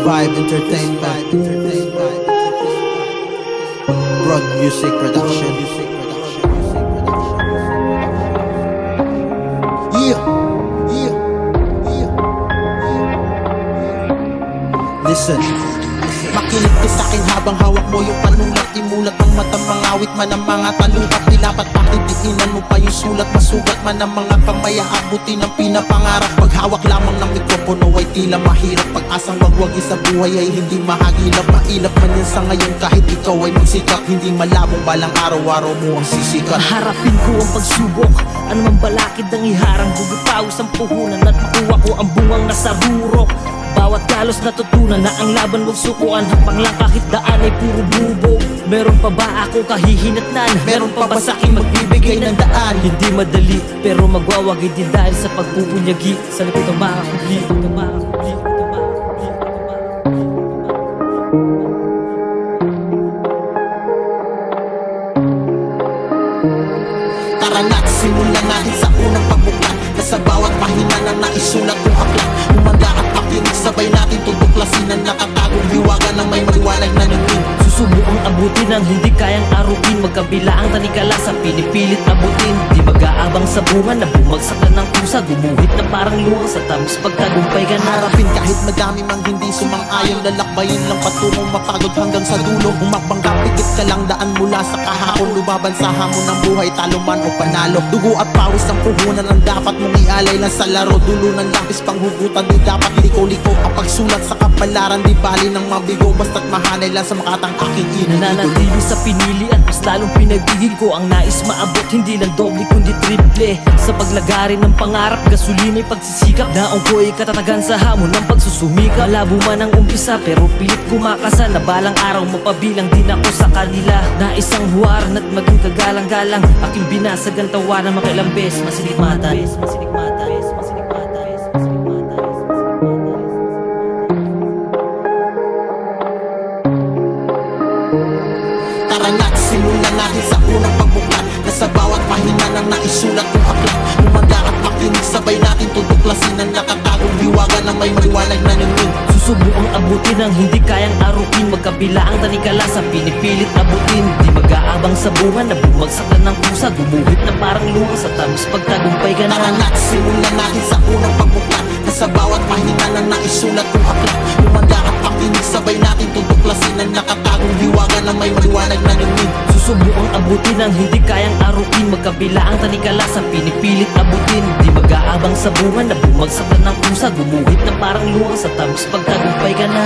Vibe Entertainment, Broad Music Production. Listen, makinig ka sa'kin habang hawak mo yung panulat. Imulat ang matang mangawit man ang mga talukat. Nilapat pakitiinan mo pa yung sulat. Masugat man ang mga kamay, aabutin ang pinapangarap. Paghawak lamang ng mikropono ay tila mahirap. Pag-asang wagwagi sa buhay ay hindi mahagilap. Mailap man yan sa ngayon kahit ikaw ay magsikap. Hindi malabong balang araw-araw mo ang sisikat. Harapin ko ang pagsubok, ano man balakid ang iharang. Gugupawis ang puhunan at makuha ko ang bungang nasa rurok. Bawat galos natutunan na ang laban wag sukuan. Hapang lang kahit daan ay puro bubog. Meron pa ba ako kahihinatnan? Meron pa ba sa'king magbibigay ng daan? Hindi madali pero magwawagi din dahil sa pagpupunyagi. Sa likod ng mga kubli, Tara na't simulan natin sa unang pagbukan. Na sa bawat pahina na naisulat kong aklat. Umaga at pakinig sabay natin tutuklasin ang nakatagong hiwaga na may maliwanag na ningning. susubukang abutin ang hindi kayang arutin. Magkabila ang tanikala sa pinipilit abutin. Di mag-aabang sa bunga na bumagsak na ng pusa. Gumuhit na parang luha sa tamis pagtagumpay ka na. Harapin kahit madami mang hindi sumang-ayon. Lalakbayin lang patungong mapagod hanggang sa dulo. Umakbang kapikit ka lang daan mula sa kahapon. Lumaban sa hamon ng buhay, talo man o panalo. Dugo at pawis ang puhunan ang dapat mong ialay lang sa laro. Dulo ng lapis panghugutan, di dapat liko-liko. Kapag sulat sa kapalaran, di bali ng mabigo. Basta't mahanay lang sa makatang aking iniidolo. Nananatili sa pinili at mas lalong pinagigil ko ang nais maabot. Hindi lang doble kundi triple. Sa paglagari ng pangarap, gasolina ay pagsisikap. Naong ko ay katatagan sa hamon ng pagsusumika. Malabo man ang umpisa pero pilit kumakasa. Na balang araw mapabilang din ako sa kanila. Na isang huwaran at maging kagalang-galang. Aking binasag ang tawa ng makailang beses masinikmatan. Tara na't simulan natin sa unang pagbukan. Na sa bawat pahina na naisulat kong aklat. Umaga at makinig sabay natin tutuklasin ang nakatagong hiwaga na may maliwanag na ningning. Susubukang abutin ang hindi kayang arutin. Magkabila ang tanikala sa pinipilit abutin. Di mag-aabang sa bunga na bumagsak na ng pusa. Gumuhit na parang luha sa tamis pagtagumpay ka na. Tara na't simulan natin sa unang pagbukan. Na sa bawat pahina na naisulat kong aklat. Umaga at makinig sabay natin tutuklasin ang nakatagong hiwaga na may maliwanag na ningning. Susubukang abutin ang hindi kayang arutin. Magkabila ang tanikala sa pinipilit abutin. Di mag-aabang sa bunga na bumagsak na ng pusa. Gumuhit na parang luha sa tamis pagtagumpay ka na.